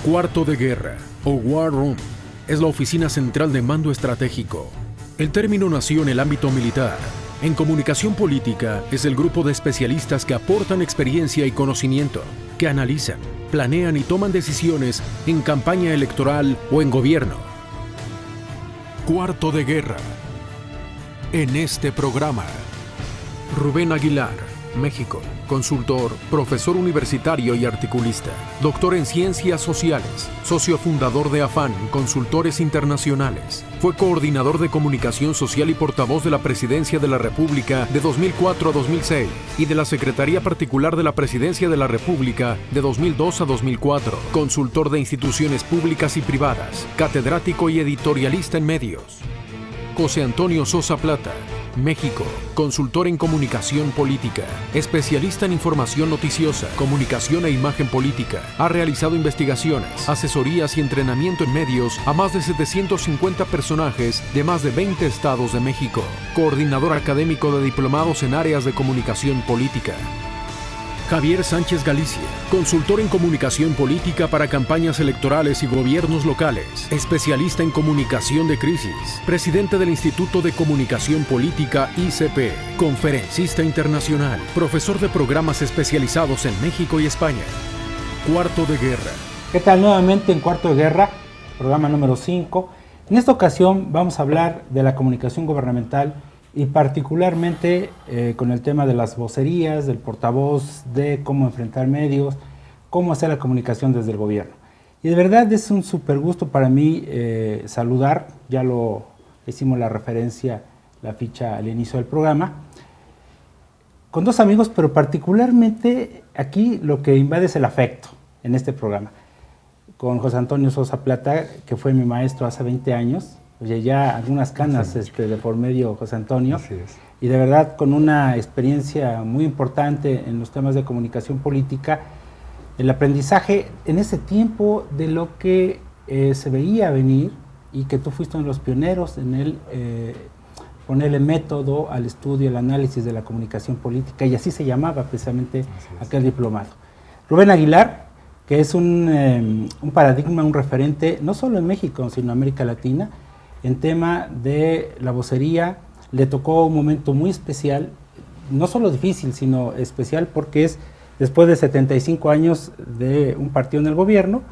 Cuarto de guerra, o War Room, es la oficina central de mando estratégico. El término nació en el ámbito militar. En comunicación política es el grupo de especialistas que aportan experiencia y conocimiento, que analizan, planean y toman decisiones en campaña electoral o en gobierno. Cuarto de guerra. En este programa, Rubén Aguilar, México, consultor, profesor universitario y articulista, doctor en ciencias sociales, socio fundador de AFAN, Consultores Internacionales. Fue coordinador de comunicación social y portavoz de la Presidencia de la República de 2004 a 2006 y de la Secretaría Particular de la Presidencia de la República de 2002 a 2004. Consultor de instituciones públicas y privadas, catedrático y editorialista en medios. José Antonio Sosa Plata, México, consultor en comunicación política, especialista en información noticiosa, comunicación e imagen política. Ha realizado investigaciones, asesorías y entrenamiento en medios a más de 750 personajes de más de 20 estados de México. Coordinador académico de diplomados en áreas de comunicación política. Javier Sánchez Galicia, consultor en comunicación política para campañas electorales y gobiernos locales, especialista en comunicación de crisis, presidente del Instituto de Comunicación Política ICP, conferencista internacional, profesor de programas especializados en México y España. Cuarto de guerra. ¿Qué tal? Nuevamente en Cuarto de Guerra, programa número 5. En esta ocasión vamos a hablar de la comunicación gubernamental y particularmente con el tema de las vocerías, del portavoz, de cómo enfrentar medios, cómo hacer la comunicación desde el gobierno. Y de verdad es un súper gusto para mí saludar, ya lo hicimos la referencia, la ficha al inicio del programa, con dos amigos, pero particularmente aquí lo que invade es el afecto en este programa. Con José Antonio Sosa Plata, que fue mi maestro hace 20 años, oye, ya algunas canas de por medio, José Antonio, y de verdad con una experiencia muy importante en los temas de comunicación política, el aprendizaje en ese tiempo de lo que se veía venir y que tú fuiste uno de los pioneros en el ponerle método al estudio, al análisis de la comunicación política, y así se llamaba precisamente aquel diplomado. Rubén Aguilar, que es un paradigma, un referente, no solo en México, sino en América Latina, en tema de la vocería. Le tocó un momento muy especial, no solo difícil, sino especial porque es después de 75 años de un partido en el gobierno,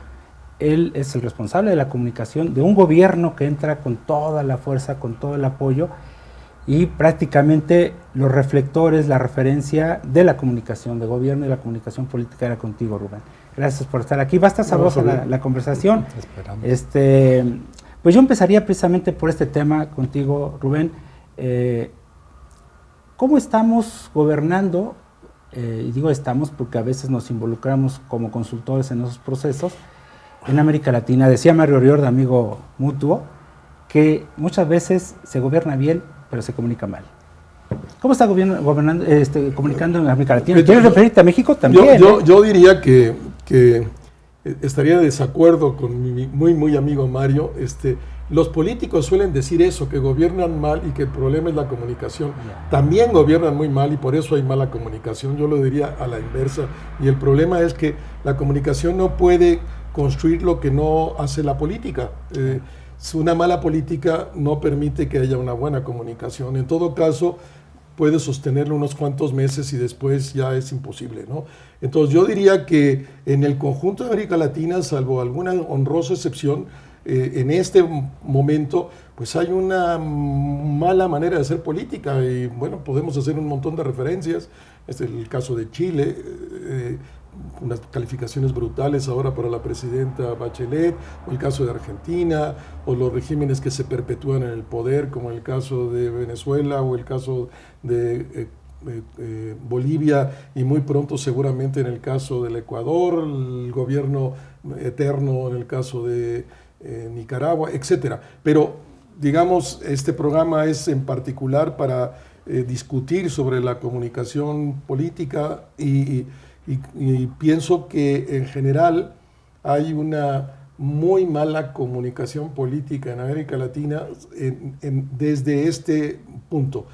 él es el responsable de la comunicación de un gobierno que entra con toda la fuerza, con todo el apoyo, y prácticamente los reflectores, la referencia de la comunicación de gobierno y la comunicación política era contigo, Rubén. Gracias por estar aquí. Va a estar sabrosa la conversación. Pues yo empezaría precisamente por este tema contigo, Rubén. ¿Cómo estamos gobernando? Y digo estamos porque a veces nos involucramos como consultores en esos procesos en América Latina. Decía Mario Riorda, amigo mutuo, que muchas veces se gobierna bien, pero se comunica mal. ¿Cómo está comunicando en América Latina? ¿Quieres referirte a México también? Yo diría que estaría de desacuerdo con mi muy amigo Mario. Los políticos suelen decir eso, que gobiernan mal y que el problema es la comunicación. También gobiernan muy mal y por eso hay mala comunicación. Yo lo diría a la inversa. Y el problema es que la comunicación no puede construir lo que no hace la política. Una mala política no permite que haya una buena comunicación. En todo caso, puede sostenerlo unos cuantos meses y después ya es imposible, ¿no? Entonces yo diría que en el conjunto de América Latina, salvo alguna honrosa excepción, en este momento pues hay una mala manera de hacer política y bueno, podemos hacer un montón de referencias. Este es el caso de Chile, unas calificaciones brutales ahora para la presidenta Bachelet, o el caso de Argentina, o los regímenes que se perpetúan en el poder, como el caso de Venezuela o el caso de Bolivia, y muy pronto seguramente en el caso del Ecuador, el gobierno eterno en el caso de Nicaragua, etcétera. Pero digamos, este programa es en particular para discutir sobre la comunicación política y pienso que en general hay una muy mala comunicación política en América Latina desde este punto.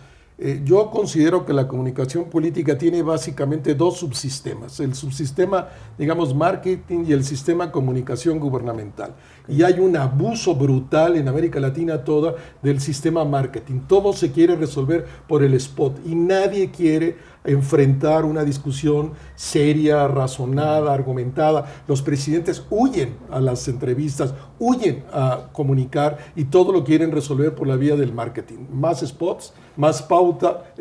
Yo considero que la comunicación política tiene básicamente dos subsistemas, el subsistema, digamos, marketing y el sistema comunicación gubernamental. Y hay un abuso brutal en América Latina toda del sistema marketing. Todo se quiere resolver por el spot y nadie quiere enfrentar una discusión seria, razonada, argumentada. Los presidentes huyen a las entrevistas, huyen a comunicar y todo lo quieren resolver por la vía del marketing. Más spots, más pauta,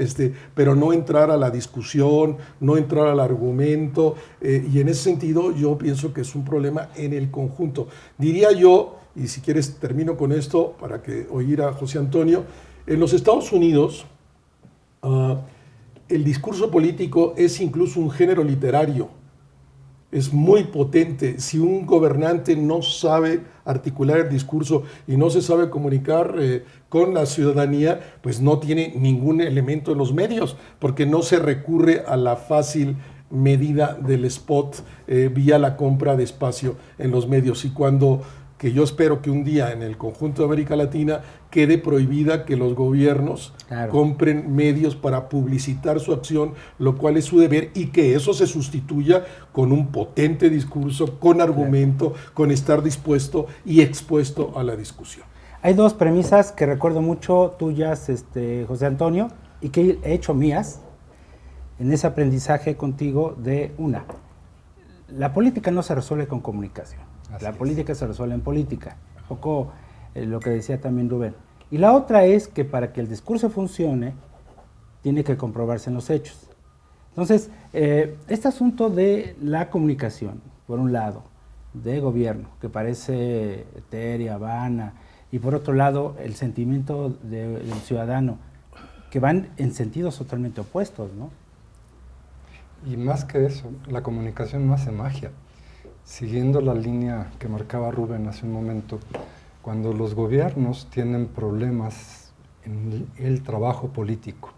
pero no entrar a la discusión, no entrar al argumento, y en ese sentido yo pienso que es un problema en el conjunto. Diría yo, y si quieres termino con esto para que oír a José Antonio, en los Estados Unidos el discurso político es incluso un género literario. Es muy potente. Si un gobernante no sabe articular el discurso y no se sabe comunicar con la ciudadanía, pues no tiene ningún elemento en los medios, porque no se recurre a la fácil medida del spot vía la compra de espacio en los medios. Y que yo espero que un día en el conjunto de América Latina quede prohibida que los gobiernos compren medios para publicitar su acción, lo cual es su deber, y que eso se sustituya con un potente discurso, con argumento, con estar dispuesto y expuesto a la discusión. Hay dos premisas que recuerdo mucho tuyas, José Antonio, y que he hecho mías en ese aprendizaje contigo de una. La política no se resuelve con comunicación. La política se resuelve en política, un poco lo que decía también Rubén. Y la otra es que para que el discurso funcione, tiene que comprobarse en los hechos. Entonces, este asunto de la comunicación, por un lado, de gobierno, que parece etérea, vana, y por otro lado, el sentimiento del ciudadano, que van en sentidos totalmente opuestos, ¿no? Y más que eso, la comunicación no hace magia. Siguiendo la línea que marcaba Rubén hace un momento, cuando los gobiernos tienen problemas en el trabajo político,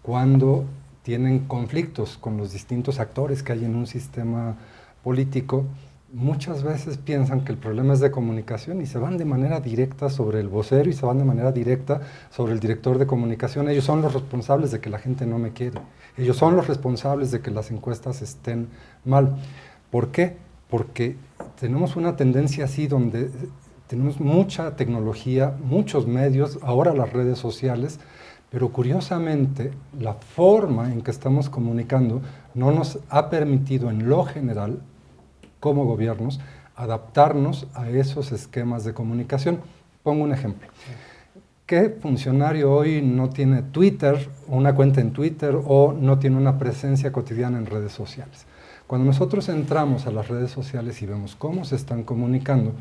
cuando tienen conflictos con los distintos actores que hay en un sistema político, muchas veces piensan que el problema es de comunicación y se van de manera directa sobre el vocero y se van de manera directa sobre el director de comunicación. Ellos son los responsables de que la gente no me quiere. Ellos son los responsables de que las encuestas estén mal. ¿Por qué? Porque tenemos una tendencia así donde tenemos mucha tecnología, muchos medios, ahora las redes sociales, pero curiosamente la forma en que estamos comunicando no nos ha permitido en lo general, como gobiernos, adaptarnos a esos esquemas de comunicación. Pongo un ejemplo. ¿Qué funcionario hoy no tiene Twitter, una cuenta en Twitter o no tiene una presencia cotidiana en redes sociales? Cuando nosotros entramos a las redes sociales y vemos cómo se están comunicando,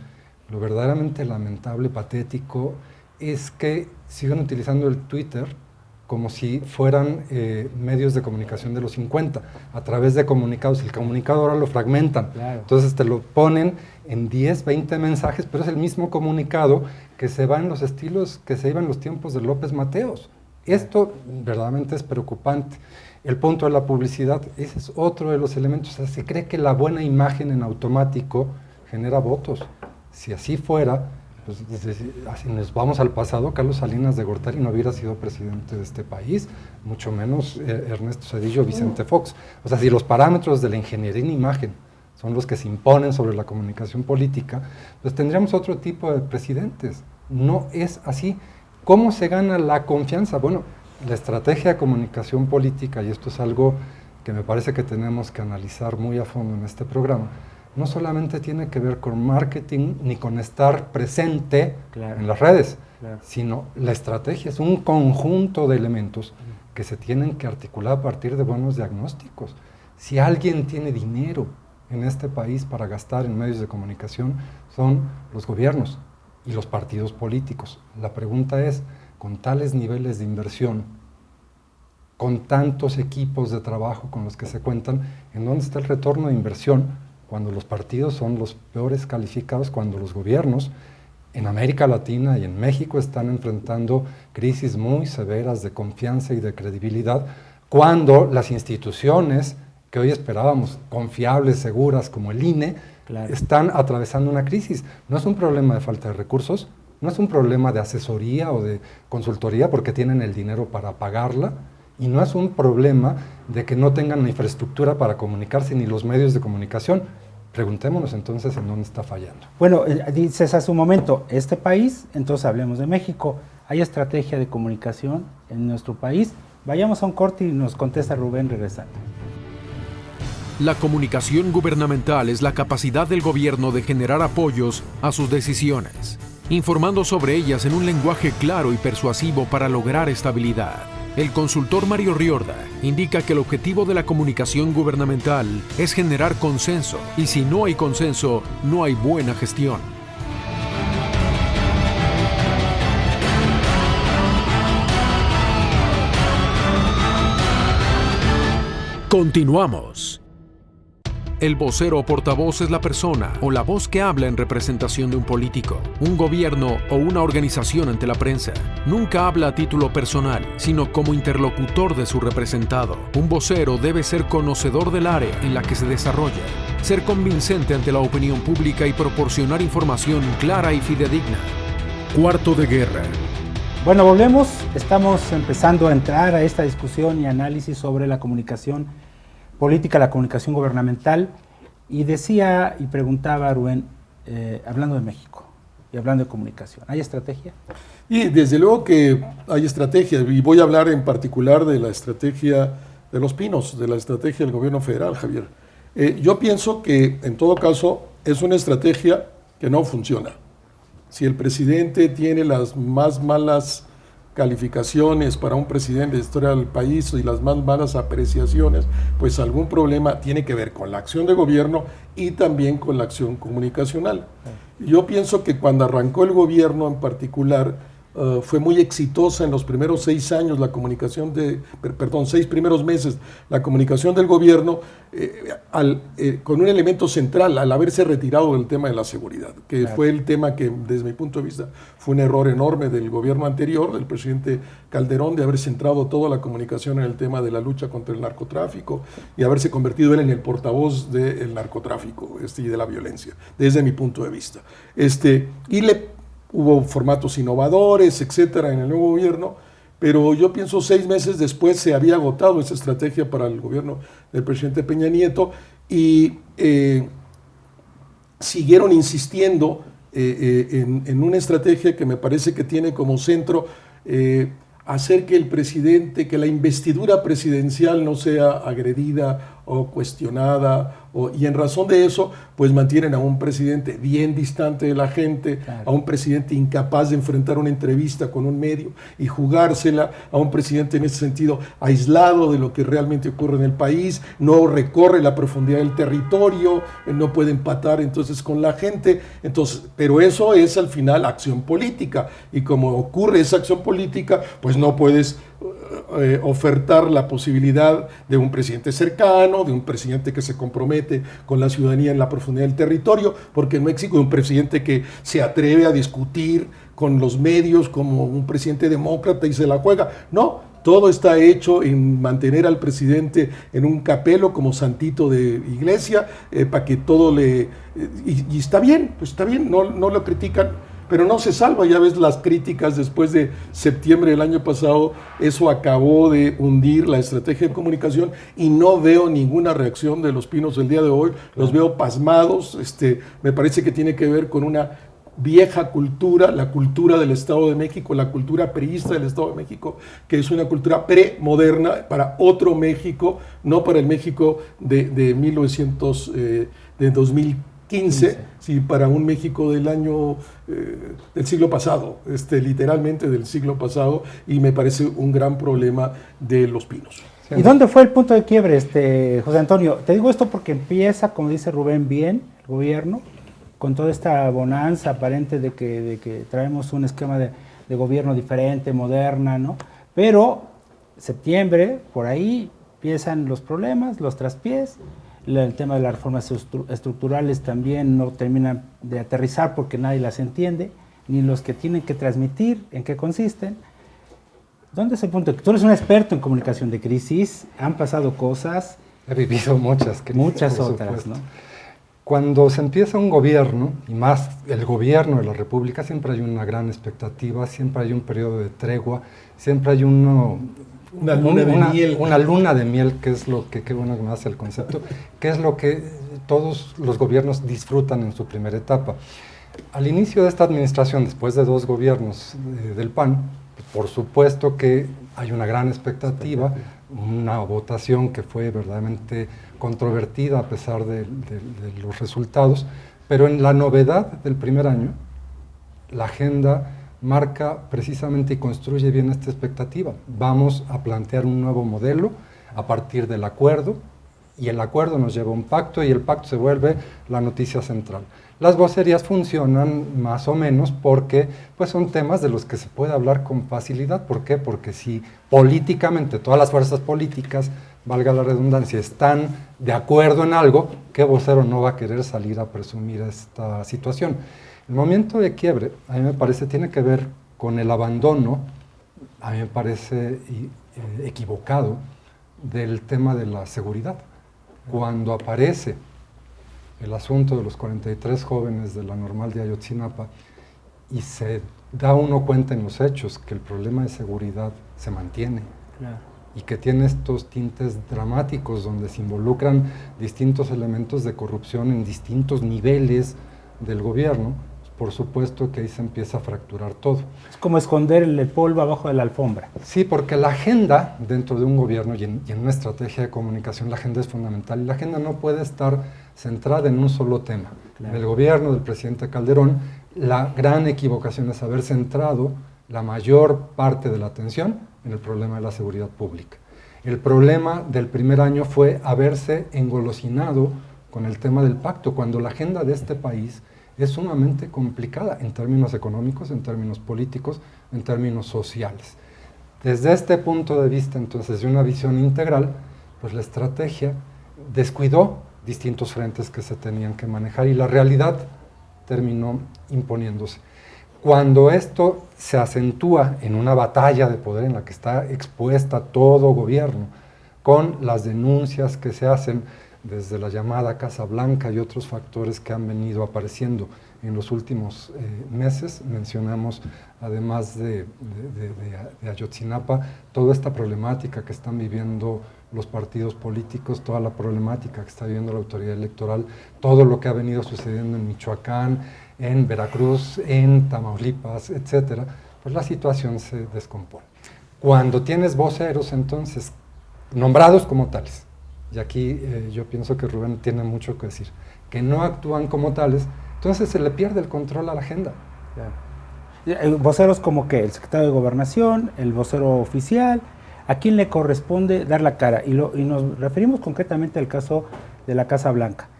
lo verdaderamente lamentable, patético, es que sigan utilizando el Twitter como si fueran medios de comunicación de los 50, a través de comunicados. El comunicado ahora lo fragmentan, entonces te lo ponen en 10, 20 mensajes, pero es el mismo comunicado que se va en los estilos que se iba en los tiempos de López Mateos. Esto verdaderamente es preocupante. El punto de la publicidad, ese es otro de los elementos. O sea, se cree que la buena imagen en automático genera votos. Si así fuera, pues, si nos vamos al pasado, Carlos Salinas de Gortari no hubiera sido presidente de este país, mucho menos Ernesto Zedillo o Vicente Fox. O sea, si los parámetros de la ingeniería en imagen son los que se imponen sobre la comunicación política, pues tendríamos otro tipo de presidentes. No es así. ¿Cómo se gana la confianza? Bueno, la estrategia de comunicación política, y esto es algo que me parece que tenemos que analizar muy a fondo en este programa, no solamente tiene que ver con marketing ni con estar presente en las redes, sino la estrategia es un conjunto de elementos que se tienen que articular a partir de buenos diagnósticos. Si alguien tiene dinero en este país para gastar en medios de comunicación, son los gobiernos y los partidos políticos. La pregunta es, con tales niveles de inversión, con tantos equipos de trabajo con los que se cuentan, ¿en dónde está el retorno de inversión cuando los partidos son los peores calificados, cuando los gobiernos en América Latina y en México están enfrentando crisis muy severas de confianza y de credibilidad, cuando las instituciones que hoy esperábamos confiables, seguras, como el INE, están atravesando una crisis? No es un problema de falta de recursos, No es un problema de asesoría o de consultoría porque tienen el dinero para pagarla, y no es un problema de que no tengan la infraestructura para comunicarse ni los medios de comunicación. Preguntémonos entonces en dónde está fallando. Bueno, dices hace un momento, este país, entonces hablemos de México. ¿Hay estrategia de comunicación en nuestro país? Vayamos a un corte y nos contesta Rubén regresando. La comunicación gubernamental es la capacidad del gobierno de generar apoyos a sus decisiones, informando sobre ellas en un lenguaje claro y persuasivo para lograr estabilidad. El consultor Mario Riorda indica que el objetivo de la comunicación gubernamental es generar consenso, y si no hay consenso, no hay buena gestión. Continuamos. El vocero o portavoz es la persona o la voz que habla en representación de un político, un gobierno o una organización ante la prensa. Nunca habla a título personal, sino como interlocutor de su representado. Un vocero debe ser conocedor del área en la que se desarrolla, ser convincente ante la opinión pública y proporcionar información clara y fidedigna. Cuarto de guerra. Bueno, volvemos. Estamos empezando a entrar a esta discusión y análisis sobre la comunicación política, la comunicación gubernamental, y decía y preguntaba a Rubén, hablando de México y hablando de comunicación, ¿hay estrategia? Y desde luego que hay estrategia, y voy a hablar en particular de la estrategia de Los Pinos, de la estrategia del gobierno federal, Javier. Yo pienso que en todo caso es una estrategia que no funciona. Si el presidente tiene las más malas calificaciones para un presidente de la historia del país y las más malas apreciaciones, pues algún problema tiene que ver con la acción de gobierno y también con la acción comunicacional. Yo pienso que cuando arrancó el gobierno en particular, fue muy exitosa en los primeros 6 años la comunicación 6 primeros meses, la comunicación del gobierno con un elemento central, al haberse retirado del tema de la seguridad, que claro, fue el tema que desde mi punto de vista fue un error enorme del gobierno anterior, del presidente Calderón, de haber centrado toda la comunicación en el tema de la lucha contra el narcotráfico y haberse convertido él en el portavoz del narcotráfico y de la violencia, desde mi punto de vista. Hubo formatos innovadores, etcétera, en el nuevo gobierno, pero yo pienso 6 meses después se había agotado esa estrategia para el gobierno del presidente Peña Nieto y siguieron insistiendo en una estrategia que me parece que tiene como centro hacer que el presidente, que la investidura presidencial no sea agredida o cuestionada, y en razón de eso, pues mantienen a un presidente bien distante de la gente, claro, a un presidente incapaz de enfrentar una entrevista con un medio y jugársela, a un presidente en ese sentido aislado de lo que realmente ocurre en el país, no recorre la profundidad del territorio, no puede empatar entonces con la gente, pero eso es al final acción política, y como ocurre esa acción política, pues no puedes ofertar la posibilidad de un presidente cercano, de un presidente que se compromete con la ciudadanía en la profundidad del territorio, porque no existe un presidente que se atreve a discutir con los medios como un presidente demócrata y se la juega. No, todo está hecho en mantener al presidente en un capelo como santito de iglesia, para que todo y está bien, pues está bien, no lo critican, pero no se salva. Ya ves las críticas después de septiembre del año pasado, eso acabó de hundir la estrategia de comunicación y no veo ninguna reacción de Los Pinos el día de hoy, los veo pasmados. Me parece que tiene que ver con una vieja cultura, la cultura del Estado de México, la cultura priista del Estado de México, que es una cultura premoderna para otro México, no para el México de 2015, sí, para un México del año del siglo pasado, literalmente del siglo pasado, y me parece un gran problema de Los Pinos. ¿Y dónde fue el punto de quiebre, José Antonio? Te digo esto porque empieza, como dice Rubén, bien el gobierno, con toda esta bonanza aparente de que traemos un esquema de gobierno diferente, moderna, ¿no? Pero septiembre, por ahí, empiezan los problemas, los traspiés. El tema de las reformas estructurales también no terminan de aterrizar porque nadie las entiende, ni los que tienen que transmitir en qué consisten. ¿Dónde es el punto? Tú eres un experto en comunicación de crisis, han pasado cosas. He vivido muchas crisis. Muchas otras, ¿no? Cuando se empieza un gobierno, y más el gobierno de la República, siempre hay una gran expectativa, siempre hay un periodo de tregua, siempre hay una luna de miel, que es lo que, qué bueno que me hace el concepto, que es lo que todos los gobiernos disfrutan en su primera etapa. Al inicio de esta administración, después de 2 gobiernos del PAN, por supuesto que hay una gran expectativa, una votación que fue verdaderamente controvertida a pesar de los resultados, pero en la novedad del primer año, la agenda marca precisamente y construye bien esta expectativa. Vamos a plantear un nuevo modelo a partir del acuerdo, y el acuerdo nos lleva a un pacto, y el pacto se vuelve la noticia central. Las vocerías funcionan más o menos porque pues, son temas de los que se puede hablar con facilidad. ¿Por qué? Porque si políticamente todas las fuerzas políticas, valga la redundancia, están de acuerdo en algo, ¿qué vocero no va a querer salir a presumir esta situación? El momento de quiebre, a mí me parece, tiene que ver con el abandono, a mí me parece equivocado, del tema de la seguridad. Cuando aparece el asunto de los 43 jóvenes de la Normal de Ayotzinapa y se da uno cuenta en los hechos que el problema de seguridad se mantiene, claro, y que tiene estos tintes dramáticos donde se involucran distintos elementos de corrupción en distintos niveles del gobierno, por supuesto que ahí se empieza a fracturar todo. Es como esconder el polvo abajo de la alfombra. Sí, porque la agenda dentro de un gobierno y en una estrategia de comunicación, la agenda es fundamental, y la agenda no puede estar centrada en un solo tema. Claro. En el gobierno del presidente Calderón, la gran equivocación es haber centrado la mayor parte de la atención en el problema de la seguridad pública. El problema del primer año fue haberse engolosinado con el tema del pacto, cuando la agenda de este país es sumamente complicada en términos económicos, en términos políticos, en términos sociales. Desde este punto de vista, entonces, de una visión integral, pues la estrategia descuidó distintos frentes que se tenían que manejar y la realidad terminó imponiéndose. Cuando esto se acentúa en una batalla de poder en la que está expuesta todo gobierno, con las denuncias que se hacen desde la llamada Casa Blanca y otros factores que han venido apareciendo en los últimos meses, mencionamos, además de Ayotzinapa, toda esta problemática que están viviendo los partidos políticos, toda la problemática que está viviendo la autoridad electoral, todo lo que ha venido sucediendo en Michoacán, en Veracruz, en Tamaulipas, etcétera, pues la situación se descompone. Cuando tienes voceros, entonces, nombrados como tales, y aquí yo pienso que Rubén tiene mucho que decir, que no actúan como tales, entonces se le pierde el control a la agenda. Voceros como que el secretario de Gobernación, el vocero oficial, ¿a quién le corresponde dar la cara? Y nos referimos concretamente al caso de la Casa Blanca.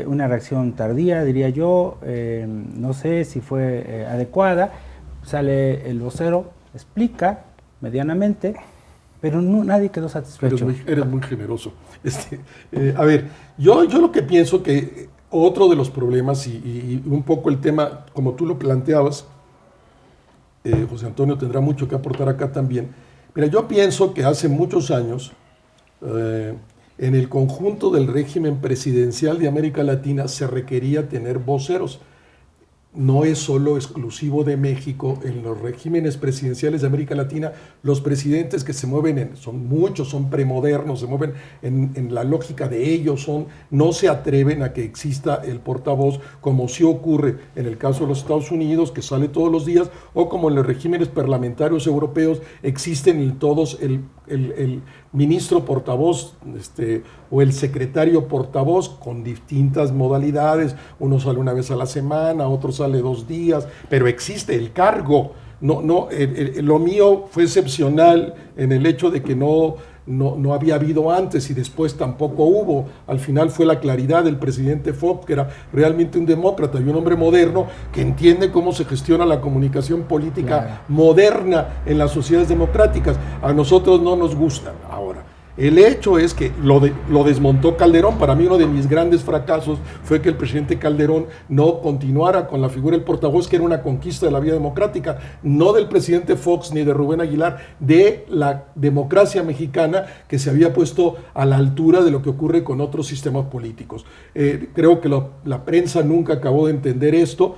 Una reacción tardía, diría yo, no sé si fue adecuada, sale el vocero, explica medianamente, pero no, nadie quedó satisfecho. Eres muy generoso. A ver, yo lo que pienso que otro de los problemas y un poco el tema, como tú lo planteabas, José Antonio tendrá mucho que aportar acá también. Mira, yo pienso que hace muchos años, en el conjunto del régimen presidencial de América Latina se requería tener voceros. No es solo exclusivo de México. En los regímenes presidenciales de América Latina, los presidentes que se mueven, son muchos, son premodernos, se mueven en la lógica de ellos, no se atreven a que exista el portavoz, como sí ocurre en el caso de los Estados Unidos, que sale todos los días, o como en los regímenes parlamentarios europeos, existen todos el ministro portavoz o el secretario portavoz con distintas modalidades. Uno sale una vez a la semana, otro sale 2 días, pero existe el cargo. Lo mío fue excepcional en el hecho de que no había habido antes y después tampoco hubo. Al final fue la claridad del presidente Fox, que era realmente un demócrata y un hombre moderno que entiende cómo se gestiona la comunicación política moderna en las sociedades democráticas. A nosotros no nos gustan. Ahora, El hecho es que lo desmontó Calderón. Para mí uno de mis grandes fracasos fue que el presidente Calderón no continuara con la figura del portavoz, que era una conquista de la vía democrática, no del presidente Fox ni de Rubén Aguilar, de la democracia mexicana que se había puesto a la altura de lo que ocurre con otros sistemas políticos. Creo que la prensa nunca acabó de entender esto.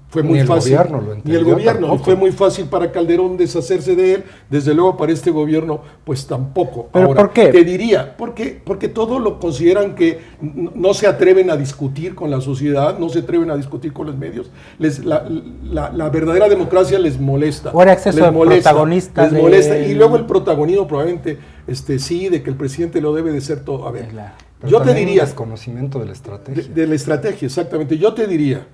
Fue muy fácil. Ni el gobierno. Fue muy fácil para Calderón deshacerse de él. Desde luego para este gobierno, pues tampoco. ¿Pero ahora, por qué? Te diría, porque todo lo consideran que no se atreven a discutir con la sociedad, no se atreven a discutir con los medios. La verdadera democracia les molesta. O el exceso de protagonistas. Les molesta. Y luego el protagonismo probablemente, sí, de que el presidente lo debe de ser todo. A ver, yo te diría... desconocimiento de la estrategia. De la estrategia, exactamente. Yo te diría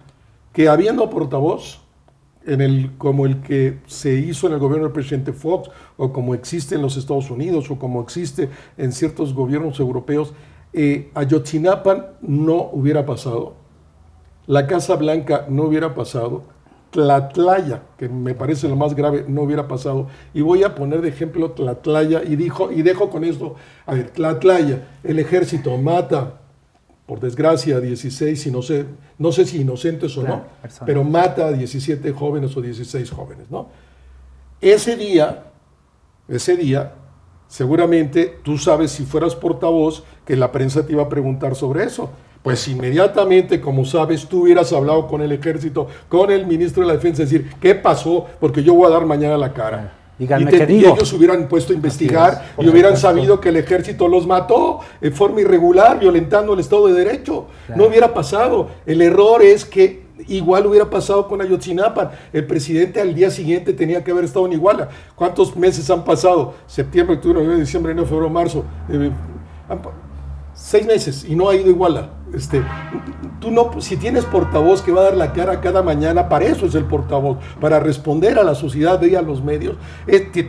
que habiendo portavoz, como el que se hizo en el gobierno del presidente Fox, o como existe en los Estados Unidos, o como existe en ciertos gobiernos europeos, Ayotzinapa no hubiera pasado, la Casa Blanca no hubiera pasado, Tlatlaya, que me parece lo más grave, no hubiera pasado. Y voy a poner de ejemplo Tlatlaya, y dejo con esto. A ver, Tlatlaya, el ejército mata, por desgracia, 16, no sé si inocentes o no, pero mata a 17 jóvenes o 16 jóvenes, ¿no? Ese día, seguramente tú sabes, si fueras portavoz, que la prensa te iba a preguntar sobre eso. Pues inmediatamente, como sabes, tú hubieras hablado con el ejército, con el ministro de la Defensa, decir, ¿qué pasó? Porque yo voy a dar mañana la cara. Díganme y ellos hubieran puesto a investigar y hubieran sabido que el ejército los mató en forma irregular, violentando el Estado de Derecho. Claro. No hubiera pasado. El error es que igual hubiera pasado con Ayotzinapa. El presidente al día siguiente tenía que haber estado en Iguala. ¿Cuántos meses han pasado? Septiembre, octubre, noviembre, diciembre, enero, febrero, marzo. 6 meses y no ha ido a Iguala. Tú no, si tienes portavoz que va a dar la cara cada mañana, para eso es el portavoz, para responder a la sociedad y a los medios,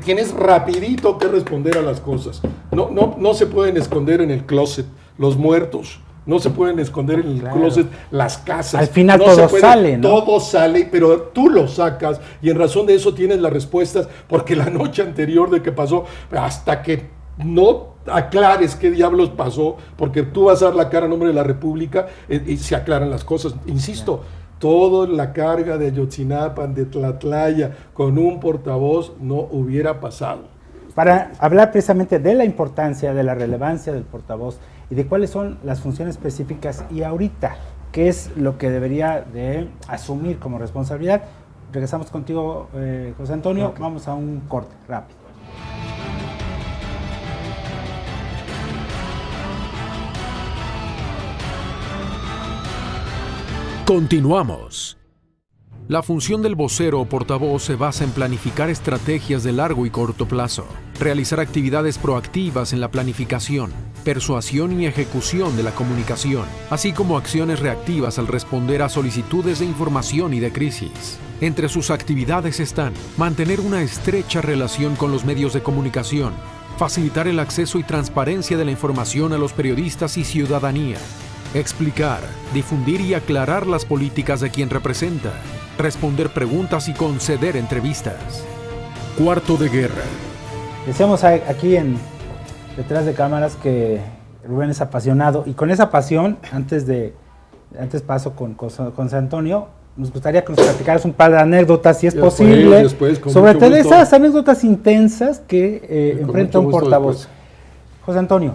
tienes rapidito que responder a las cosas. No se pueden esconder en el closet los muertos, no se pueden esconder en el closet las casas. Al final todo sale, ¿no? Todo sale, pero tú lo sacas y en razón de eso tienes las respuestas, porque la noche anterior de que pasó, hasta que no aclares qué diablos pasó, porque tú vas a dar la cara a nombre de la República y se aclaran las cosas. Insisto, toda la carga de Ayotzinapa, de Tlatlaya, con un portavoz no hubiera pasado. Para hablar precisamente de la importancia, de la relevancia del portavoz y de cuáles son las funciones específicas y ahorita qué es lo que debería de asumir como responsabilidad, regresamos contigo, José Antonio. Okay. Vamos a un corte rápido. Continuamos. La función del vocero o portavoz se basa en planificar estrategias de largo y corto plazo, realizar actividades proactivas en la planificación, persuasión y ejecución de la comunicación, así como acciones reactivas al responder a solicitudes de información y de crisis. Entre sus actividades están mantener una estrecha relación con los medios de comunicación, facilitar el acceso y transparencia de la información a los periodistas y ciudadanía, explicar, difundir y aclarar las políticas de quien representa, responder preguntas y conceder entrevistas. Cuarto de guerra. Decíamos aquí detrás de cámaras que Rubén es apasionado, y con esa pasión, antes paso con José Antonio, nos gustaría que nos platicaras un par de anécdotas, si es posible, sobre todo esas anécdotas intensas que enfrenta un portavoz. José Antonio,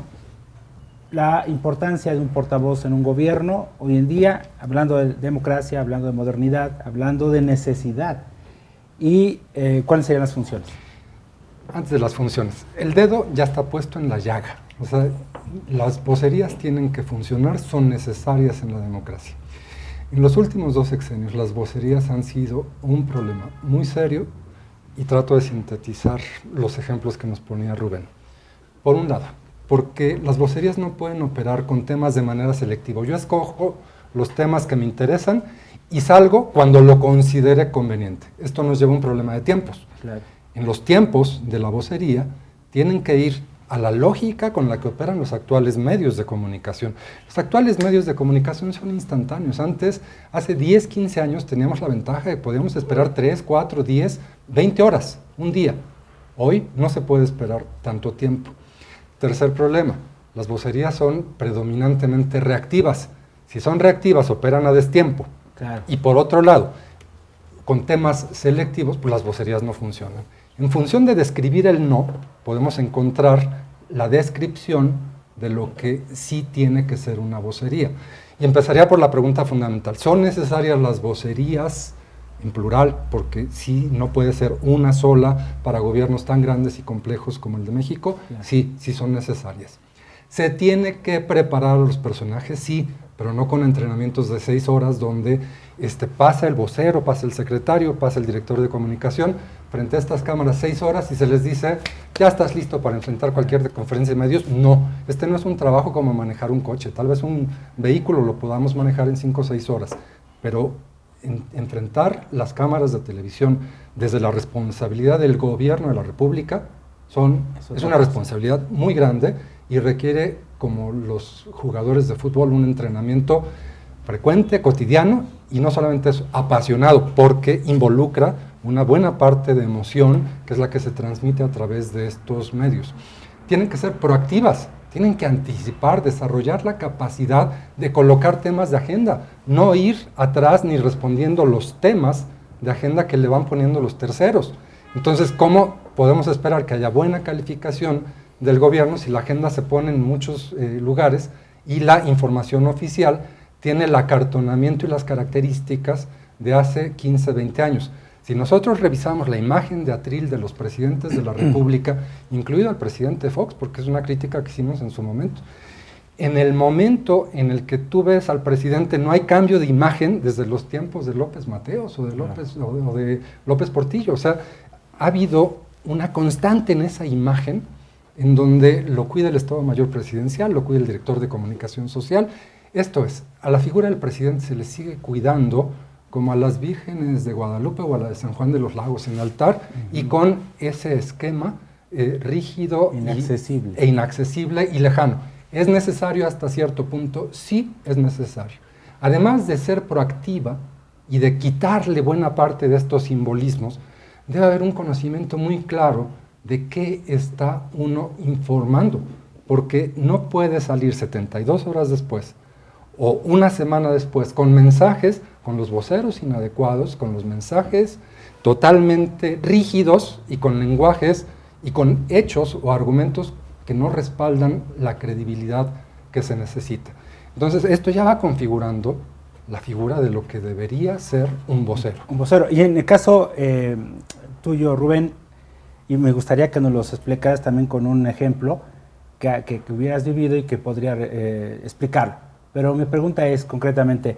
la importancia de un portavoz en un gobierno hoy en día, hablando de democracia, hablando de modernidad, hablando de necesidad, y cuáles serían las funciones. Antes de las funciones, el dedo ya está puesto en la llaga. O sea, las vocerías tienen que funcionar, son necesarias en la democracia. En los últimos 2 sexenios, las vocerías han sido un problema muy serio, y trato de sintetizar los ejemplos que nos ponía Rubén. Por un lado, porque las vocerías no pueden operar con temas de manera selectiva. Yo escojo los temas que me interesan y salgo cuando lo considere conveniente. Esto nos lleva a un problema de tiempos. Claro. En los tiempos de la vocería tienen que ir a la lógica con la que operan los actuales medios de comunicación. Los actuales medios de comunicación son instantáneos. Antes, hace 10, 15 años, teníamos la ventaja de que podíamos esperar 3, 4, 10, 20 horas, un día. Hoy no se puede esperar tanto tiempo. Tercer problema, las vocerías son predominantemente reactivas. Si son reactivas, operan a destiempo. Claro. Y por otro lado, con temas selectivos, pues las vocerías no funcionan. En función de describir el no, podemos encontrar la descripción de lo que sí tiene que ser una vocería. Y empezaría por la pregunta fundamental. ¿Son necesarias las vocerías en plural? Porque sí, no puede ser una sola para gobiernos tan grandes y complejos como el de México. Claro. Sí, sí son necesarias. ¿Se tiene que preparar a los personajes? Sí, pero no con entrenamientos de 6 horas donde pasa el vocero, pasa el secretario, pasa el director de comunicación frente a estas cámaras 6 horas y se les dice, ya estás listo para enfrentar cualquier conferencia de medios. No, no es un trabajo como manejar un coche. Tal vez un vehículo lo podamos manejar en 5 o 6 horas, pero enfrentar las cámaras de televisión desde la responsabilidad del gobierno de la República es una responsabilidad muy grande y requiere, como los jugadores de fútbol, un entrenamiento frecuente, cotidiano, y no solamente eso, apasionado, porque involucra una buena parte de emoción, que es la que se transmite a través de estos medios. Tienen que ser proactivas, tienen que anticipar, desarrollar la capacidad de colocar temas de agenda, no ir atrás ni respondiendo los temas de agenda que le van poniendo los terceros. Entonces, ¿cómo podemos esperar que haya buena calificación del gobierno si la agenda se pone en muchos lugares y la información oficial tiene el acartonamiento y las características de hace 15, 20 años? Si nosotros revisamos la imagen de atril de los presidentes de la República, incluido el presidente Fox, porque es una crítica que hicimos en su momento, en el momento en el que tú ves al presidente no hay cambio de imagen desde los tiempos de López Mateos o de López Portillo. O sea, ha habido una constante en esa imagen en donde lo cuida el Estado Mayor Presidencial, lo cuida el director de Comunicación Social. Esto es, a la figura del presidente se le sigue cuidando como a las vírgenes de Guadalupe o a la de San Juan de los Lagos en altar, y con ese esquema rígido e inaccesible y lejano. ¿Es necesario hasta cierto punto? Sí, es necesario. Además de ser proactiva y de quitarle buena parte de estos simbolismos, debe haber un conocimiento muy claro de qué está uno informando, porque no puede salir 72 horas después o una semana después con mensajes, con los voceros inadecuados, con los mensajes totalmente rígidos y con lenguajes y con hechos o argumentos que no respaldan la credibilidad que se necesita. Entonces, esto ya va configurando la figura de lo que debería ser un vocero. Un vocero. Y en el caso tuyo, Rubén, y me gustaría que nos los explicaras también con un ejemplo que hubieras vivido y que podría explicarlo. Pero mi pregunta es concretamente,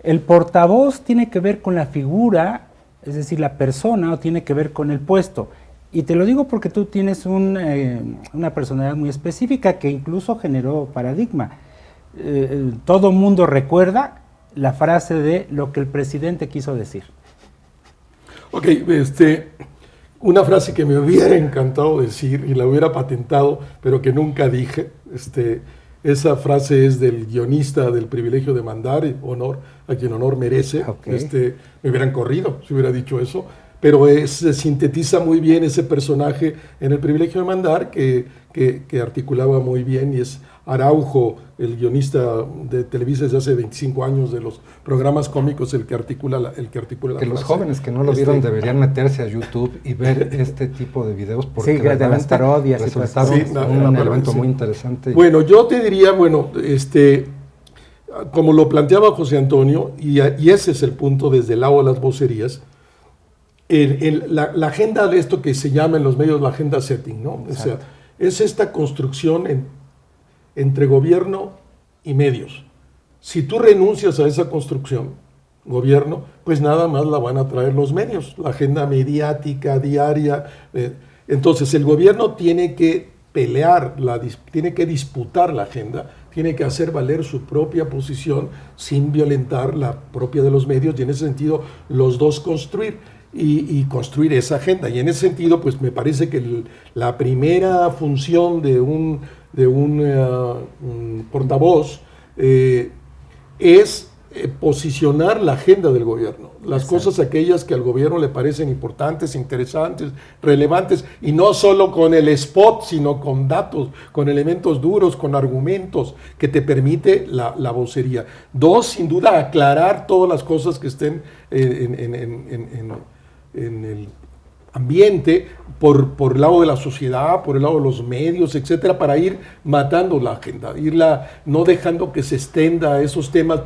¿el portavoz tiene que ver con la figura, es decir, la persona, o tiene que ver con el puesto? Y te lo digo porque tú tienes una personalidad muy específica que incluso generó paradigma. Todo mundo recuerda la frase de lo que el presidente quiso decir. Ok, una frase que me hubiera encantado decir y la hubiera patentado, pero que nunca dije. Esa frase es del guionista del Privilegio de Mandar, honor a quien honor merece. Okay. Me hubieran corrido si hubiera dicho eso, pero se sintetiza muy bien ese personaje en el Privilegio de Mandar que articulaba muy bien, y es Araujo, el guionista de Televisa desde hace 25 años de los programas cómicos, el que articula la que frase. Los jóvenes que no lo vieron deberían meterse a YouTube y ver este tipo de videos, porque sí, de las parodias resultaron un elemento muy interesante. Bueno, yo te diría, como lo planteaba José Antonio, y ese es el punto desde el lado de las vocerías, la agenda de esto que se llama en los medios la agenda setting, ¿no? O sea, es esta construcción entre gobierno y medios. Si tú renuncias a esa construcción, gobierno, pues nada más la van a traer los medios, la agenda mediática diaria. Entonces el gobierno tiene que pelear, tiene que disputar la agenda, tiene que hacer valer su propia posición sin violentar la propia de los medios, y en ese sentido los dos construir y construir esa agenda. Y en ese sentido, pues me parece que la primera función de un portavoz es posicionar la agenda del gobierno, las cosas aquellas que al gobierno le parecen importantes, interesantes, relevantes, y no solo con el spot, sino con datos, con elementos duros, con argumentos que te permite la vocería. Dos, sin duda, aclarar todas las cosas que estén en el ambiente por el lado de la sociedad, por el lado de los medios, etcétera, para ir matando la agenda, no dejando que se extienda esos temas,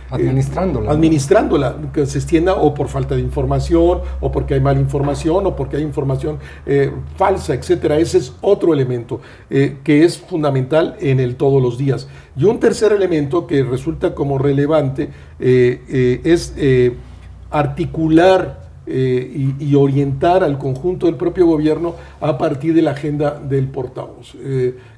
administrándola, que se extienda o por falta de información, o porque hay mala información, o porque hay información falsa, etcétera. Ese es otro elemento que es fundamental en el todos los días. Y un tercer elemento que resulta como relevante es articular y orientar al conjunto del propio gobierno a partir de la agenda del portavoz,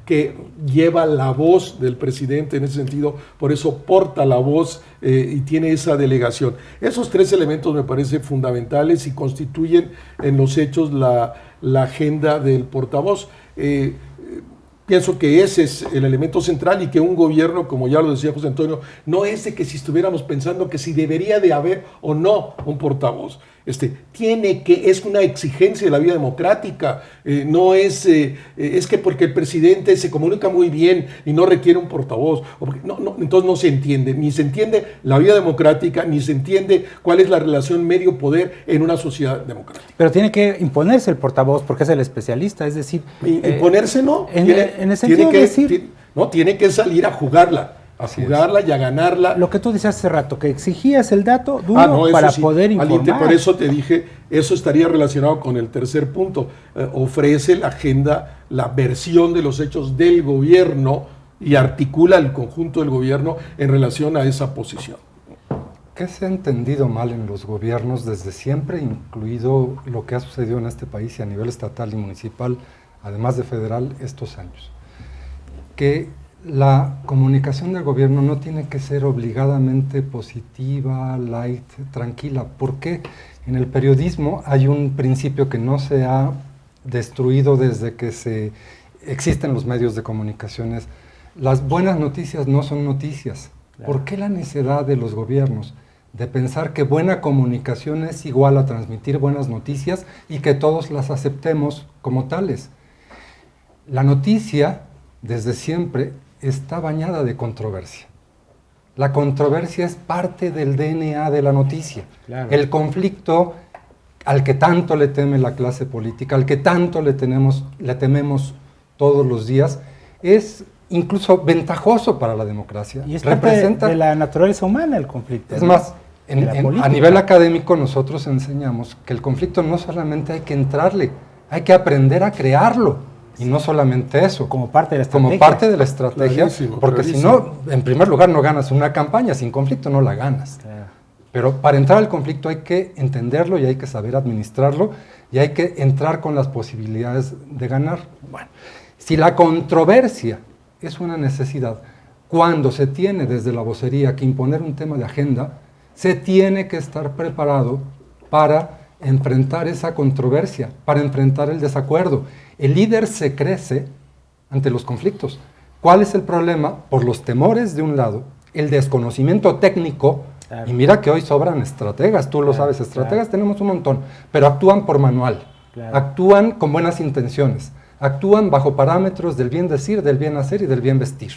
que lleva la voz del presidente en ese sentido, por eso porta la voz y tiene esa delegación. Esos tres elementos me parecen fundamentales y constituyen en los hechos la agenda del portavoz. Pienso que ese es el elemento central y que un gobierno, como ya lo decía José Antonio, no es de que si estuviéramos pensando que si debería de haber o no un portavoz. Es una exigencia de la vida democrática, no es que porque el presidente se comunica muy bien y no requiere un portavoz, entonces no se entiende, ni se entiende la vida democrática, ni se entiende cuál es la relación medio-poder en una sociedad democrática. Pero tiene que imponerse el portavoz porque es el especialista, es decir... Imponerse no, en el sentido de decir... tiene que salir a jugarla. Y a ganarla. Lo que tú decías hace rato, que exigías el dato duro para poder informar. Por eso te dije, eso estaría relacionado con el tercer punto. Ofrece la agenda, la versión de los hechos del gobierno y articula el conjunto del gobierno en relación a esa posición. ¿Qué se ha entendido mal en los gobiernos desde siempre, incluido lo que ha sucedido en este país y a nivel estatal y municipal, además de federal, estos años? Que la comunicación del gobierno no tiene que ser obligadamente positiva, light, tranquila. ¿Por qué? En el periodismo hay un principio que no se ha destruido desde que existen los medios de comunicaciones. Las buenas noticias no son noticias. Claro. ¿Por qué la necedad de los gobiernos de pensar que buena comunicación es igual a transmitir buenas noticias y que todos las aceptemos como tales? La noticia, desde siempre, está bañada de controversia. La controversia es parte del DNA de la noticia. Claro. El conflicto al que tanto le teme la clase política, al que tanto le tememos todos los días, es incluso ventajoso para la democracia. Y es parte de la naturaleza humana el conflicto. Es más, a nivel académico nosotros enseñamos que el conflicto no solamente hay que entrarle, hay que aprender a crearlo. Y no solamente eso. Como parte de la estrategia. Como parte de la estrategia, porque si no, en primer lugar no ganas una campaña, sin conflicto no la ganas. Claro. Pero para entrar al conflicto hay que entenderlo y hay que saber administrarlo y hay que entrar con las posibilidades de ganar. Bueno, si la controversia es una necesidad, cuando se tiene desde la vocería que imponer un tema de agenda, se tiene que estar preparado para enfrentar esa controversia, para enfrentar el desacuerdo. El líder se crece ante los conflictos. ¿Cuál es el problema? Por los temores de un lado, el desconocimiento técnico, claro. Y mira que hoy sobran estrategas, tú lo sabes, estrategas tenemos un montón, pero actúan por manual, actúan con buenas intenciones, actúan bajo parámetros del bien decir, del bien hacer y del bien vestir.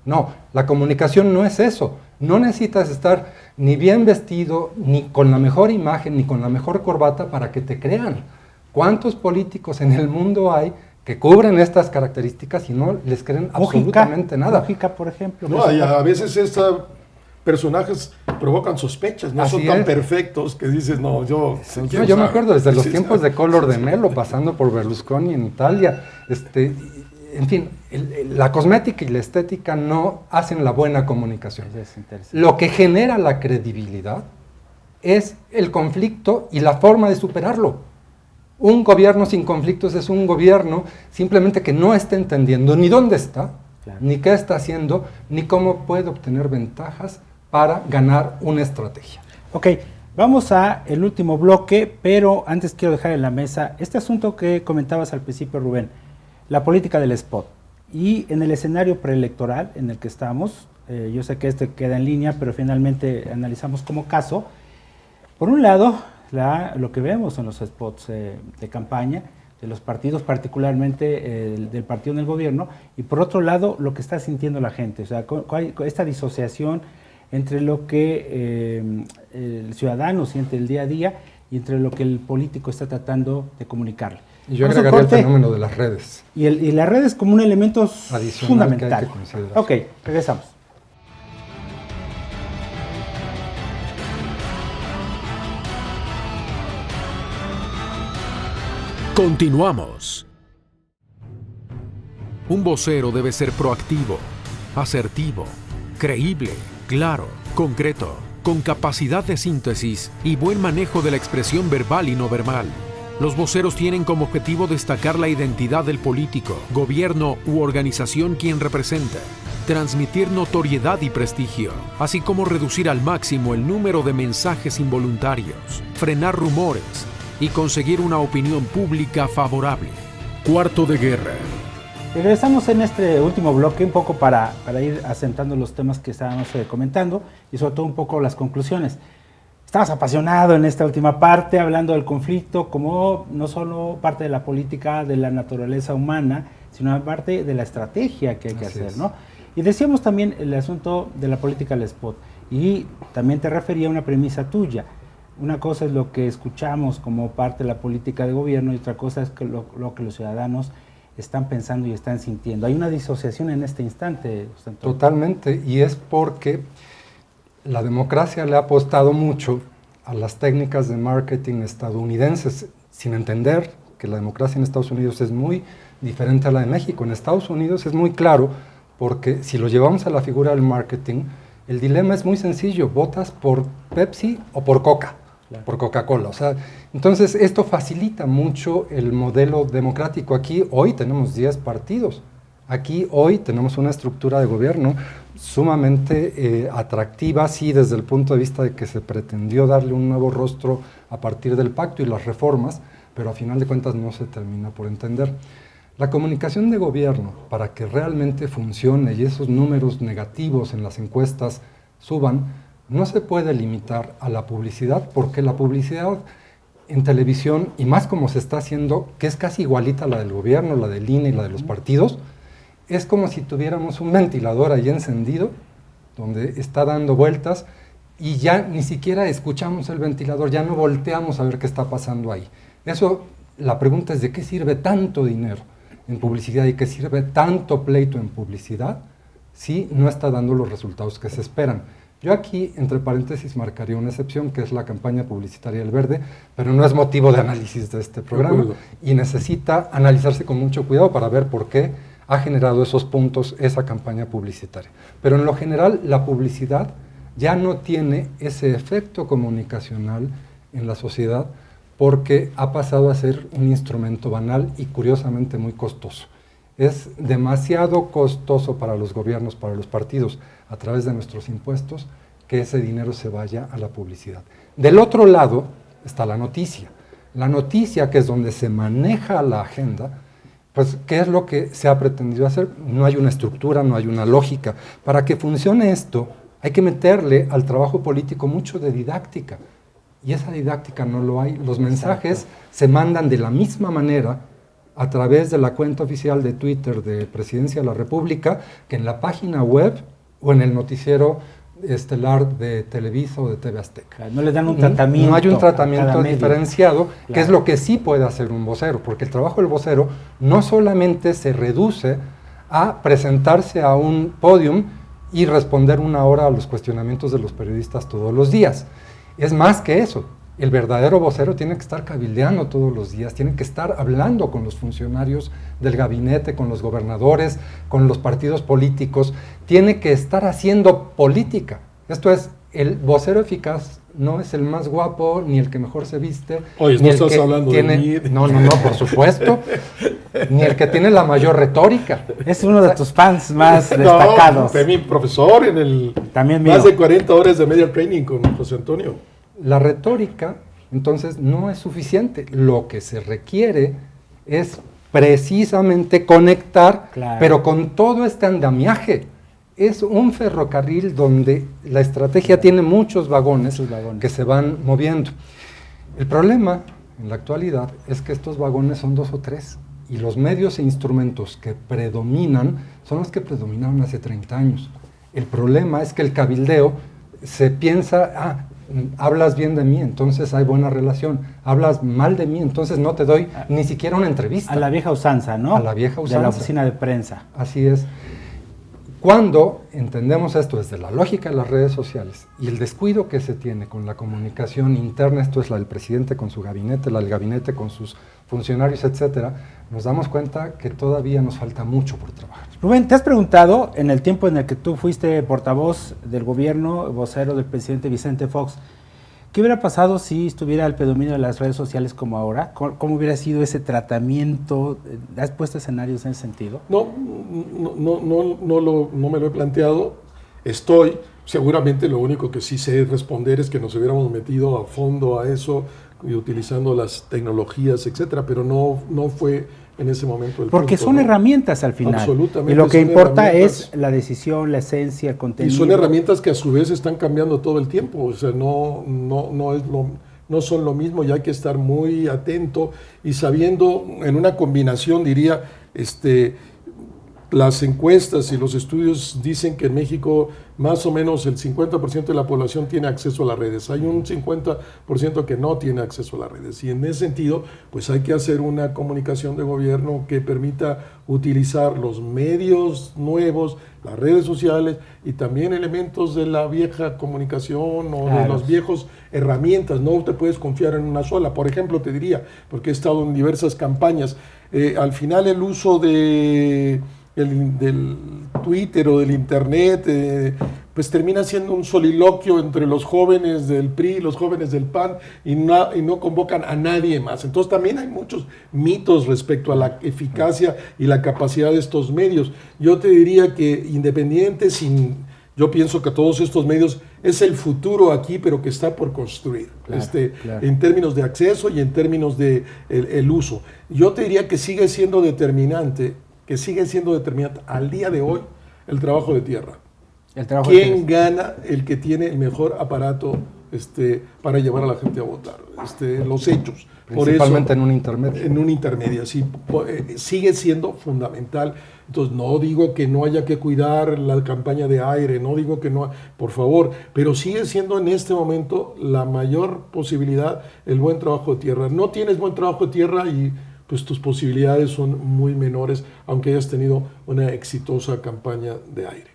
No, la comunicación no es eso. No necesitas estar ni bien vestido, ni con la mejor imagen, ni con la mejor corbata para que te crean. ¿Cuántos políticos en el mundo hay que cubren estas características y no les creen absolutamente nada? Mujica, por ejemplo. No, a veces estos personajes provocan sospechas, no son tan perfectos que dices, no, yo me acuerdo desde los tiempos de Collor de Mello, pasando por Berlusconi en Italia, en fin, la cosmética y la estética no hacen la buena comunicación. Lo que genera la credibilidad es el conflicto y la forma de superarlo. Un gobierno sin conflictos es un gobierno simplemente que no está entendiendo ni dónde está, ni qué está haciendo, ni cómo puede obtener ventajas para ganar una estrategia. Ok, vamos a el último bloque, pero antes quiero dejar en la mesa este asunto que comentabas al principio, Rubén, la política del spot. Y en el escenario preelectoral en el que estamos, yo sé que este queda en línea, pero finalmente analizamos como caso. Por un lado, lo que vemos en los spots de campaña de los partidos, particularmente del partido en el gobierno, y por otro lado, lo que está sintiendo la gente, o sea, esta disociación entre lo que el ciudadano siente el día a día y entre lo que el político está tratando de comunicarle. Y yo agregaría el fenómeno de las redes. Y las redes como un elemento adicional fundamental. que hay que considerar. Ok, regresamos. Continuamos. Un vocero debe ser proactivo, asertivo, creíble, claro, concreto, con capacidad de síntesis y buen manejo de la expresión verbal y no verbal. Los voceros tienen como objetivo destacar la identidad del político, gobierno u organización quien representa, transmitir notoriedad y prestigio, así como reducir al máximo el número de mensajes involuntarios, frenar rumores y conseguir una opinión pública favorable. Cuarto de guerra. Regresamos en este último bloque un poco para ir asentando los temas que estábamos comentando y sobre todo un poco las conclusiones. Estabas apasionado en esta última parte hablando del conflicto como no solo parte de la política, de la naturaleza humana, sino parte de la estrategia que hay que hacer, ¿no? Y decíamos también el asunto de la política del spot y también te refería a una premisa tuya. Una cosa es lo que escuchamos como parte de la política de gobierno y otra cosa es lo que los ciudadanos están pensando y están sintiendo. Hay una disociación en este instante. Totalmente, y es porque la democracia le ha apostado mucho a las técnicas de marketing estadounidenses, sin entender que la democracia en Estados Unidos es muy diferente a la de México. En Estados Unidos es muy claro, porque si lo llevamos a la figura del marketing, el dilema es muy sencillo: votas por Pepsi o por Coca. Claro. Por Coca-Cola, o sea, entonces esto facilita mucho el modelo democrático. Aquí hoy tenemos 10 partidos, aquí hoy tenemos una estructura de gobierno sumamente atractiva, sí, desde el punto de vista de que se pretendió darle un nuevo rostro a partir del pacto y las reformas, pero a final de cuentas no se termina por entender. La comunicación de gobierno, para que realmente funcione y esos números negativos en las encuestas suban, no se puede limitar a la publicidad, porque la publicidad en televisión, y más como se está haciendo, que es casi igualita a la del gobierno, la del INE y la de los partidos, es como si tuviéramos un ventilador ahí encendido, donde está dando vueltas, y ya ni siquiera escuchamos el ventilador, ya no volteamos a ver qué está pasando ahí. Eso, la pregunta es: ¿de qué sirve tanto dinero en publicidad y qué sirve tanto pleito en publicidad si no está dando los resultados que se esperan? Yo aquí, entre paréntesis, marcaría una excepción, que es la campaña publicitaria del Verde, pero no es motivo de análisis de este programa y necesita analizarse con mucho cuidado para ver por qué ha generado esos puntos esa campaña publicitaria. Pero en lo general, la publicidad ya no tiene ese efecto comunicacional en la sociedad porque ha pasado a ser un instrumento banal y curiosamente muy costoso. Es demasiado costoso para los gobiernos, para los partidos, a través de nuestros impuestos, que ese dinero se vaya a la publicidad. Del otro lado está la noticia. La noticia, que es donde se maneja la agenda, pues, ¿qué es lo que se ha pretendido hacer? No hay una estructura, no hay una lógica. Para que funcione esto, hay que meterle al trabajo político mucho de didáctica. Y esa didáctica no lo hay. Los mensajes se mandan de la misma manera a través de la cuenta oficial de Twitter de Presidencia de la República que en la página web o en el noticiero estelar de Televisa o de TV Azteca. No le dan un tratamiento. No hay un tratamiento diferenciado, que es lo que sí puede hacer un vocero, porque el trabajo del vocero no solamente se reduce a presentarse a un podium y responder una hora a los cuestionamientos de los periodistas todos los días. Es más que eso. El verdadero vocero tiene que estar cabildeando todos los días, tiene que estar hablando con los funcionarios del gabinete, con los gobernadores, con los partidos políticos, tiene que estar haciendo política. Esto es, el vocero eficaz no es el más guapo, ni el que mejor se viste. Oye, ni no el estás que hablando tiene, de mí. No, por supuesto. Ni el que tiene la mayor retórica. Es uno de tus fans más destacados. No, fue mi profesor en el También más de 40 horas de media training con José Antonio. La retórica, entonces, no es suficiente. Lo que se requiere es precisamente conectar, pero con todo este andamiaje. es un ferrocarril donde la estrategia tiene muchos vagones que se van moviendo. El problema en la actualidad es que estos vagones son 2 o 3 y los medios e instrumentos que predominan son los que predominaron hace 30 años. El problema es que el cabildeo se piensa, hablas bien de mí, entonces hay buena relación. Hablas mal de mí, entonces no te doy ni siquiera una entrevista. A la vieja usanza, ¿no? A la vieja usanza. De la oficina de prensa. Así es. Cuando entendemos esto desde la lógica de las redes sociales y el descuido que se tiene con la comunicación interna, esto es la del presidente con su gabinete, la del gabinete con sus funcionarios, etcétera, nos damos cuenta que todavía nos falta mucho por trabajar. Rubén, ¿te has preguntado en el tiempo en el que tú fuiste portavoz del gobierno, vocero del presidente Vicente Fox, qué hubiera pasado si estuviera el predominio de las redes sociales como ahora? ¿Cómo hubiera sido ese tratamiento? ¿Has puesto escenarios en ese sentido? No me lo he planteado. Seguramente lo único que sí sé responder es que nos hubiéramos metido a fondo a eso y utilizando las tecnologías, etcétera, pero no fue en ese momento el Porque punto, son ¿no? herramientas al final. Absolutamente. Y lo que son importa es la decisión, la esencia, el contenido. Y son herramientas que a su vez están cambiando todo el tiempo. O sea, no son lo mismo y hay que estar muy atento y sabiendo, en una combinación, diría, las encuestas y los estudios dicen que en México más o menos el 50% de la población tiene acceso a las redes. Hay un 50% que no tiene acceso a las redes. Y en ese sentido, pues hay que hacer una comunicación de gobierno que permita utilizar los medios nuevos, las redes sociales y también elementos de la vieja comunicación o de las viejas herramientas. No te puedes confiar en una sola. Por ejemplo, te diría, porque he estado en diversas campañas, al final el uso del Twitter o del Internet, pues termina siendo un soliloquio entre los jóvenes del PRI y los jóvenes del PAN y no convocan a nadie más. Entonces también hay muchos mitos respecto a la eficacia y la capacidad de estos medios. Yo te diría que yo pienso que todos estos medios es el futuro aquí, pero que está por construir, claro. En términos de acceso y en términos de el uso. Yo te diría que sigue siendo determinante al día de hoy el trabajo de tierra. ¿Quién gana? El que tiene el mejor aparato para llevar a la gente a votar, los hechos. Principalmente en un intermedio. En un intermedio, sí. Sigue siendo fundamental. Entonces, no digo que no haya que cuidar la campaña de aire, no digo que no, por favor, pero sigue siendo en este momento la mayor posibilidad el buen trabajo de tierra. No tienes buen trabajo de tierra y pues tus posibilidades son muy menores, aunque hayas tenido una exitosa campaña de aire.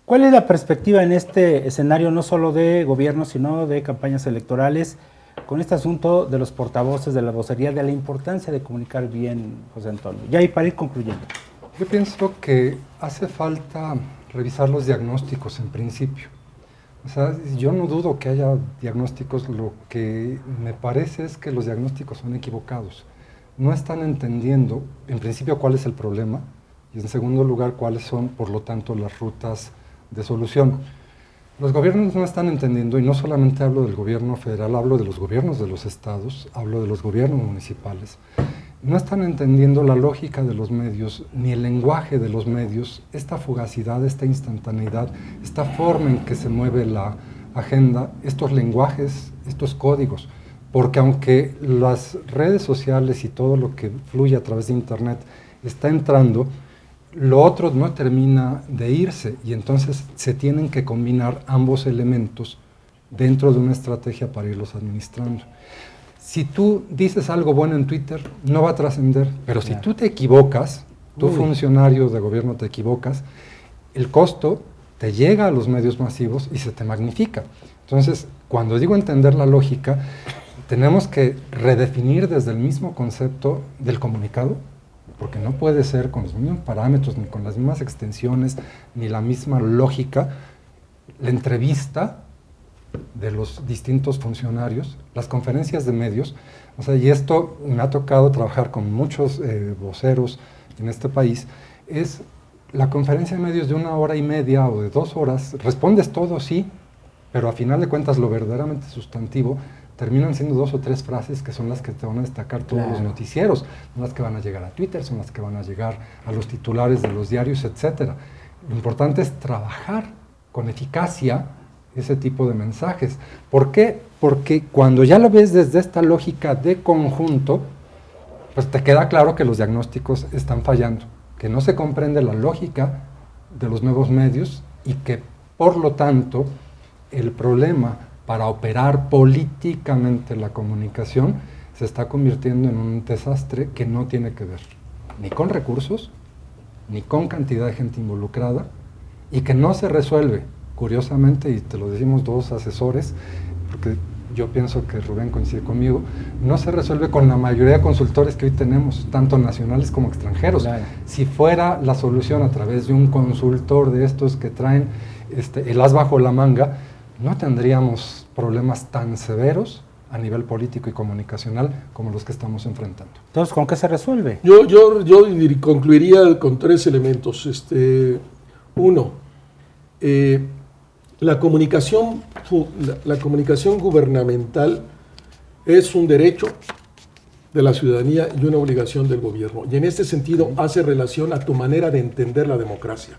¿Cuál es la perspectiva en este escenario, no solo de gobierno, sino de campañas electorales, con este asunto de los portavoces, de la vocería, de la importancia de comunicar bien, José Antonio? Ya y para ir concluyendo. Yo pienso que hace falta revisar los diagnósticos en principio. O sea, yo no dudo que haya diagnósticos, lo que me parece es que los diagnósticos son equivocados. No están entendiendo, en principio, cuál es el problema y, en segundo lugar, cuáles son, por lo tanto, las rutas de solución. Los gobiernos no están entendiendo, y no solamente hablo del gobierno federal, hablo de los gobiernos de los estados, hablo de los gobiernos municipales, no están entendiendo la lógica de los medios, ni el lenguaje de los medios, esta fugacidad, esta instantaneidad, esta forma en que se mueve la agenda, estos lenguajes, estos códigos. Porque aunque las redes sociales y todo lo que fluye a través de Internet está entrando, lo otro no termina de irse y entonces se tienen que combinar ambos elementos dentro de una estrategia para irlos administrando. Si tú dices algo bueno en Twitter, no va a trascender, pero si tú te equivocas, tú funcionario de gobierno te equivocas, el costo te llega a los medios masivos y se te magnifica. Entonces, cuando digo entender la lógica, tenemos que redefinir desde el mismo concepto del comunicado, porque no puede ser con los mismos parámetros, ni con las mismas extensiones, ni la misma lógica, la entrevista de los distintos funcionarios, las conferencias de medios, o sea, y esto me ha tocado trabajar con muchos voceros en este país, es la conferencia de medios de 1 hora y media o de 2 horas, respondes todo, sí, pero a final de cuentas lo verdaderamente sustantivo terminan siendo 2 o 3 frases que son las que te van a destacar todos los noticieros, son las que van a llegar a Twitter, son las que van a llegar a los titulares de los diarios, etcétera. Lo importante es trabajar con eficacia ese tipo de mensajes. ¿Por qué? Porque cuando ya lo ves desde esta lógica de conjunto, pues te queda claro que los diagnósticos están fallando, que no se comprende la lógica de los nuevos medios y que, por lo tanto, el problema para operar políticamente la comunicación se está convirtiendo en un desastre que no tiene que ver ni con recursos, ni con cantidad de gente involucrada, y que no se resuelve, curiosamente, y te lo decimos dos asesores, porque yo pienso que Rubén coincide conmigo, no se resuelve con la mayoría de consultores que hoy tenemos, tanto nacionales como extranjeros. Claro. Si fuera la solución a través de un consultor de estos que traen el as bajo la manga, no tendríamos problemas tan severos a nivel político y comunicacional como los que estamos enfrentando. Entonces, ¿con qué se resuelve? Yo concluiría con 3 elementos. Uno, la comunicación gubernamental es un derecho de la ciudadanía y una obligación del gobierno. Y en este sentido hace relación a tu manera de entender la democracia.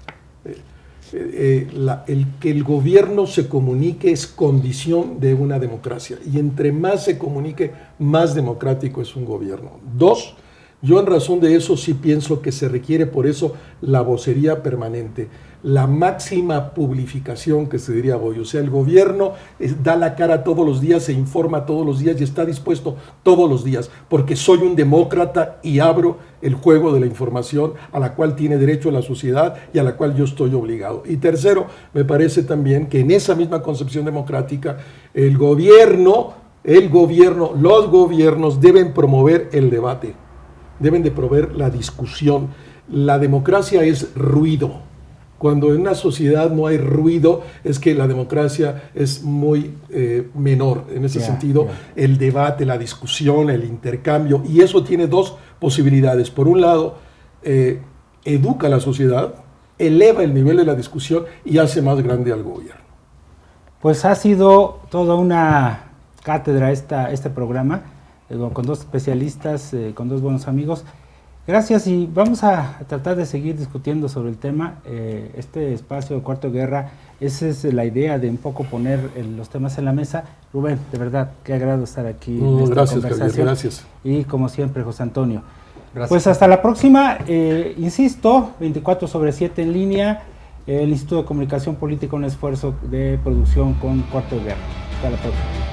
El que el gobierno se comunique es condición de una democracia, y entre más se comunique, más democrático es un gobierno. 2, yo en razón de eso sí pienso que se requiere por eso la vocería permanente, la máxima publificación, que se diría hoy. O sea, el gobierno da la cara todos los días, se informa todos los días y está dispuesto todos los días, porque soy un demócrata y abro el juego de la información a la cual tiene derecho la sociedad y a la cual yo estoy obligado. Y tercero, me parece también que en esa misma concepción democrática, los gobiernos deben promover el debate, deben de promover la discusión. La democracia es ruido. Cuando en una sociedad no hay ruido, es que la democracia es muy menor. En ese sentido, el debate, la discusión, el intercambio, y eso tiene 2 posibilidades. Por un lado, educa a la sociedad, eleva el nivel de la discusión y hace más grande al gobierno. Pues ha sido toda una cátedra este programa, con 2 especialistas, con 2 buenos amigos. Gracias, y vamos a tratar de seguir discutiendo sobre el tema. Este espacio de Cuarto de Guerra, esa es la idea de un poco poner los temas en la mesa. Rubén, de verdad, qué agrado estar aquí en esta conversación. Javier, gracias. Y como siempre, José Antonio. Gracias. Pues hasta la próxima. Insisto, 24/7 en línea, el Instituto de Comunicación Política, un esfuerzo de producción con Cuarto de Guerra. Hasta la próxima.